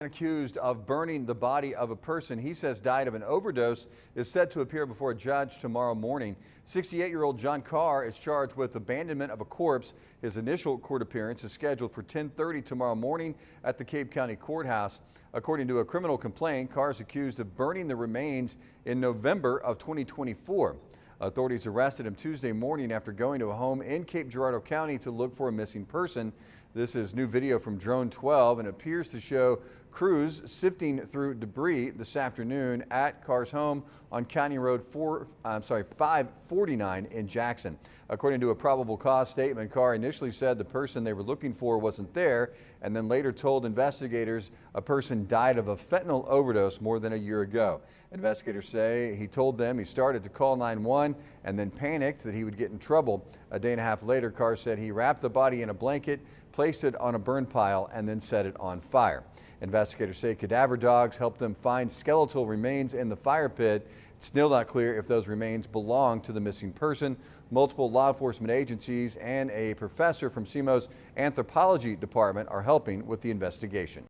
Accused of burning the body of a person he says died of an overdose is set to appear before a judge tomorrow morning. 68-year-old John Carr is charged with abandonment of a corpse. His initial court appearance is scheduled for 10:30 tomorrow morning at the Cape County Courthouse. According to a criminal complaint, Carr is accused of burning the remains in November of 2024. Authorities arrested him Tuesday morning after going to a home in Cape Girardeau County to look for a missing person. This is new video from Drone 12 and appears to show crews sifting through debris this afternoon at Carr's home on County Road 549 in Jackson. According to a probable cause statement, Carr initially said the person they were looking for wasn't there and then later told investigators a person died of a fentanyl overdose more than a year ago. Investigators say he told them he started to call 911 and then panicked that he would get in trouble. A day and a half later, Carr said he wrapped the body in a blanket, placed it on a burn pile, and then set it on fire. Investigators say cadaver dogs helped them find skeletal remains in the fire pit. It's still not clear if those remains belong to the missing person. Multiple law enforcement agencies and a professor from SEMO's anthropology department are helping with the investigation.